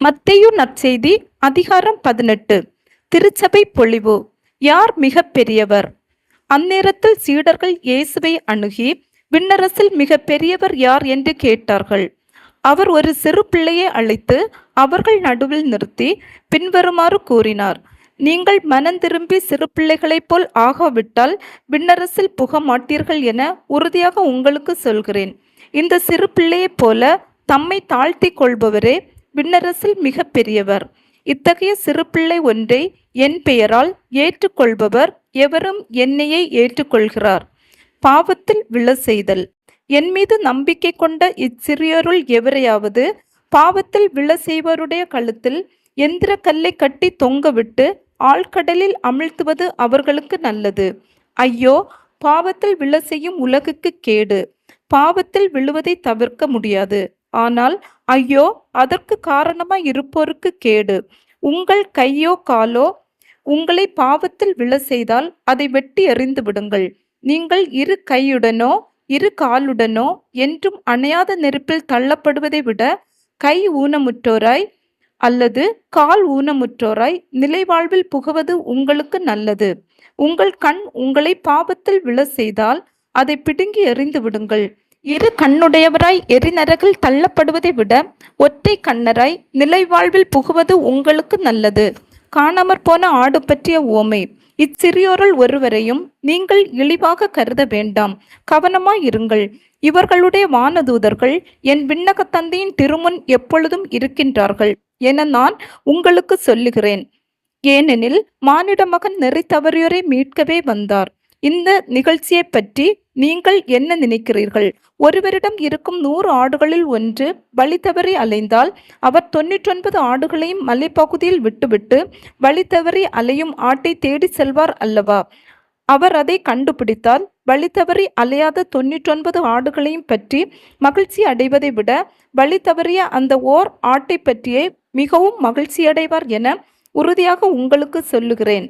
மத்தேயு நற்செய்தி அதிகாரம் 18. திருச்சபை பொழிவு. யார் மிக பெரியவர்? அந்நேரத்தில் சீடர்கள் இயேசுவை அணுகி, விண்ணரசில் மிக பெரியவர் யார் என்று கேட்டார்கள். அவர் ஒரு சிறு பிள்ளையை அழைத்து அவர்கள் நடுவில் நிறுத்தி பின்வருமாறு கூறினார்: நீங்கள் மனந்திரும்பி சிறு பிள்ளைகளைப் போல் ஆகாவிட்டால் விண்ணரசில் புக மாட்டீர்கள் என உறுதியாக உங்களுக்கு சொல்கிறேன். இந்த சிறு பிள்ளையைப் போல தம்மை தாழ்த்தி கொள்பவரே விண்ணரசில் மிக பெரியவர். இத்தகைய சிறு பிள்ளை ஒன்றை என் பெயரால் ஏற்றுக்கொள்பவர் எவரும் என்னையே ஏற்றுக்கொள்கிறார். பாவத்தில் விழ செய்தல். என் மீது நம்பிக்கை கொண்ட இச்சிறியோருள் எவரையாவது பாவத்தில் விழ செய்வருடைய கழுத்தில் எந்திர கல்லை கட்டி தொங்கவிட்டு ஆழ்கடலில் அமிழ்த்துவது அவர்களுக்கு நல்லது. ஐயோ, பாவத்தில் விழ செய்யும் உலகுக்கு கேடு. பாவத்தில் விழுவதை தவிர்க்க முடியாது, ஆனால் ஐயோ, அதற்கு காரணமாய் இருப்போருக்கு கேடு. உங்கள் கையோ காலோ உங்களை பாவத்தில் விழ செய்தால் அதை வெட்டி எறிந்து விடுங்கள். நீங்கள் இரு கையுடனோ இரு காலுடனோ என்றும் அணையாத நெருப்பில் தள்ளப்படுவதை விட கை ஊனமுற்றோராய் அல்லது கால் ஊனமுற்றோராய் நிலைவாழ்வில் புகுவது உங்களுக்கு நல்லது. உங்கள் கண் உங்களை பாவத்தில் விழ செய்தால் அதை பிடுங்கி எறிந்து விடுங்கள். இரு கண்ணுடையவராய் எரிநரகில் தள்ளப்படுவதை விட ஒற்றை கண்ணராய் நிலைவாழ்வில் புகுவது உங்களுக்கு நல்லது. காணாமற் போன ஆடு பற்றிய உவமை. இச்சிறியோருள் ஒருவரையும் நீங்கள் இழிவாக கருத வேண்டாம். கவனமாயிருங்கள். இவர்களுடைய வானதூதர்கள் என் விண்ணக தந்தையின் திருமுன் எப்பொழுதும் இருக்கின்றார்கள் என நான் உங்களுக்கு சொல்லுகிறேன். ஏனெனில் மானிட மகன் நெறி தவறியோரை மீட்கவே வந்தார். இந்த நிகழ்ச்சியை பற்றி நீங்கள் என்ன நினைக்கிறீர்கள்? ஒருவரிடம் இருக்கும் 100 ஆடுகளில் ஒன்று வழி தவறி அலைந்தால் அவர் 99 ஆடுகளையும் மலைப்பகுதியில் விட்டுவிட்டு வழி தவறி அலையும் ஆட்டை தேடி செல்வார் அல்லவா? அவர் அதை கண்டுபிடித்தால் வழி தவறி அலையாத 99 ஆடுகளையும் பற்றி மகிழ்ச்சி அடைவதை விட வழி தவறிய அந்த ஓர் ஆட்டை பற்றியே மிகவும் மகிழ்ச்சியடைவார் என உறுதியாக உங்களுக்கு சொல்லுகிறேன்.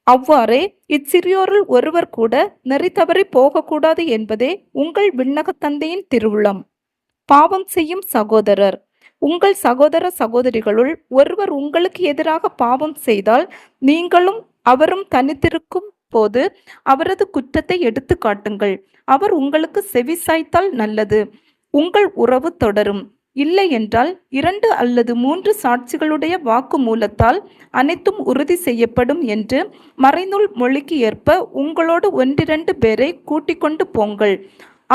அவ்வாறே இச்சிறியோருள் ஒருவர் கூட நெறி தவறி போகக்கூடாது என்பதே உங்கள் விண்ணக தந்தையின் திருவுளம். பாவம் செய்யும் சகோதரர். உங்கள் சகோதர சகோதரிகளுள் ஒருவர் உங்களுக்கு எதிராக பாவம் செய்தால் நீங்களும் அவரும் தனித்திருக்கும் போது அவரது குற்றத்தை எடுத்து காட்டுங்கள். அவர் உங்களுக்கு செவி சாய்த்தால் நல்லது, உங்கள் உறவு தொடரும். இல்லை என்றால் 2 அல்லது 3 சாட்சிகளுடைய வாக்கு மூலத்தால் அனைத்தும் உறுதி செய்யப்படும் என்று மறைநூல் மொழிக்கு ஏற்ப உங்களோடு 1-2 பேரை கூட்டிக் கொண்டு போங்கள்.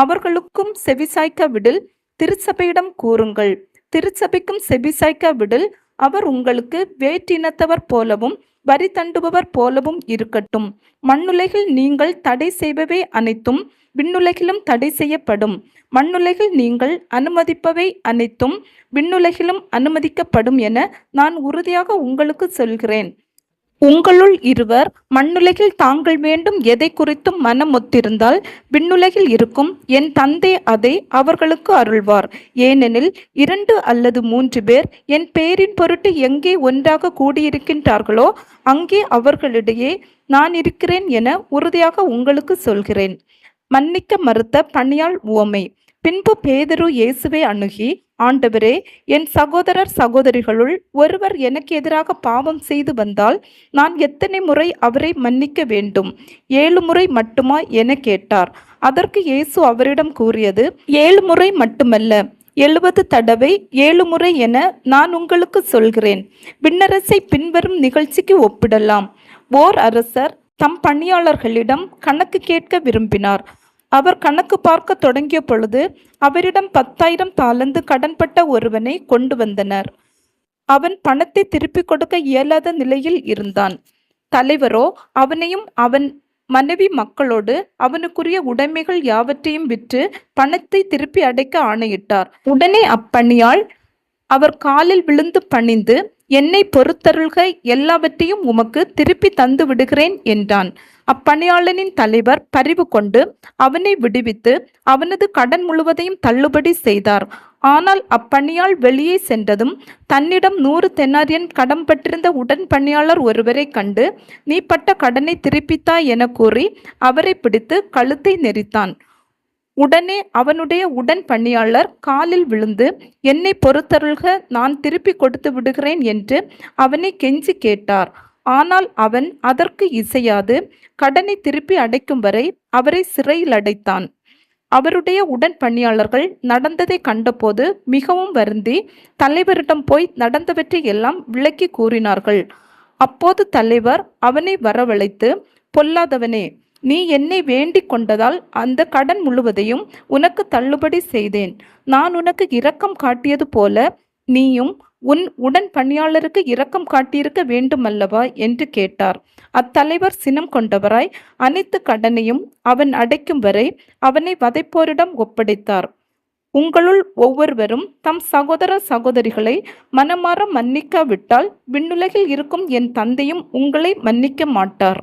அவர்களுக்கும் செவிசாய்க்க விடில் திருச்சபையிடம் கூறுங்கள். திருச்சபைக்கும் செவிசாய்க்க விடில் அவர் உங்களுக்கு வேற்றினத்தவர் போலவும் வரி தண்டுபவர் போலவும் இருக்கட்டும். மண்ணுலகில் நீங்கள் தடை செய்பவை அனைத்தும் விண்ணுலகிலும் தடை செய்யப்படும். மண்ணுலகில் நீங்கள் அனுமதிப்பவை அனைத்தும் விண்ணுலகிலும் அனுமதிக்கப்படும் என நான் உறுதியாக உங்களுக்கு சொல்கிறேன். உங்களுள் இருவர் மண்ணுலகில் தாங்கள் வேண்டும் எதை குறித்தும் மனம் ஒத்திருந்தால் விண்ணுலகில் இருக்கும் என் தந்தை அதை அவர்களுக்கு அருள்வார். ஏனெனில் 2 அல்லது 3 பேர் என் பெயரின் பொருட்டு எங்கே ஒன்றாக கூடியிருக்கின்றார்களோ அங்கே அவர்களிடையே நான் இருக்கிறேன் என உறுதியாக உங்களுக்கு சொல்கிறேன். மன்னிக்க மறுத்த பணியாள் உவமை. பின்பு பேதுரு இயேசுவை அணுகி, ஆண்டவரே, என் சகோதரர் சகோதரிகளுள் ஒருவர் எனக்கு எதிராக பாவம் செய்து வந்தால் நான் எத்தனை முறை அவரை மன்னிக்க வேண்டும்? 7 முறை மட்டுமா என கேட்டார். அதற்கு இயேசு அவரிடம் கூறியது, 7 முறை மட்டுமல்ல, 70 தடவை 7 முறை என நான் உங்களுக்கு சொல்கிறேன். விண்ணரசை பின்வரும் நிகழ்ச்சிக்கு ஒப்பிடலாம். ஓர் அரசர் தம் பணியாளர்களிடம் கணக்கு கேட்க விரும்பினார். அவர் கணக்கு பார்க்க தொடங்கிய பொழுது அவரிடம் 10,000 தாலந்து கடன்பட்ட ஒருவனை கொண்டு வந்தனர். அவன் பணத்தை திருப்பிக் கொடுக்க இயலாத நிலையில் இருந்தான். தலைவரோ அவனையும் அவன் மனைவி மக்களோடு அவனுக்குரிய உடைமைகள் யாவற்றையும் விற்று பணத்தை திருப்பி அடைக்க ஆணையிட்டார். உடனே அப்பணியாள் அவர் காலில் விழுந்து பணிந்து, என்னை பொறுத்தருள்க, எல்லாவற்றையும் உமக்கு திருப்பி தந்து விடுகிறேன் என்றான். அப்பணியாளனின் தலைவர் பரிவு கொண்டு அவனை விடுவித்து அவனது கடன் முழுவதையும் தள்ளுபடி செய்தார். ஆனால் அப்பணியாள் வெளியே சென்றதும் தன்னிடம் 100 தெனாரியன் கடன் பட்டிருந்த உடன் பணியாளர் ஒருவரை கண்டு, நீ பட்ட கடனை திருப்பித்தா என கூறி அவரை பிடித்து கழுத்தை நெரித்தான். உடனே அவனுடைய உடன் பணியாளர் காலில் விழுந்து, என்னை பொறுத்தருள்க, நான் திருப்பி கொடுத்து விடுகிறேன் என்று அவனை கெஞ்சி கேட்டார். ஆனால் அவன் அதற்கு இசையாது கடனை திருப்பி அடைக்கும் வரை அவரை சிறையில் அடைத்தான். அவருடைய உடன் பணியாளர்கள் நடந்ததை கண்டபோது மிகவும் வருந்தி தலைவரிடம் போய் நடந்தவற்றை எல்லாம் விளக்கி கூறினார்கள். அப்போது தலைவர் அவனை வரவழைத்து, பொல்லாதவனே, நீ என்னை வேண்டிக் கொண்டதால் அந்த கடன் முழுவதையும் உனக்கு தள்ளுபடி செய்தேன். நான் உனக்கு இரக்கம் காட்டியது போல நீயும் உன் உடன் பணியாளருக்கு இரக்கம் காட்டியிருக்க வேண்டுமல்லவா என்று கேட்டார். அத்தலைவர் சினம் கொண்டவராய் அனைத்து கடனையும் அவன் அடைக்கும் வரை அவனை வதைப்போரிடம் ஒப்படைத்தார். உங்களுள் ஒவ்வொருவரும் தம் சகோதர சகோதரிகளை மனமாற மன்னிக்காவிட்டால் விண்ணுலகில் இருக்கும் என் தந்தையும் உங்களை மன்னிக்க மாட்டார்.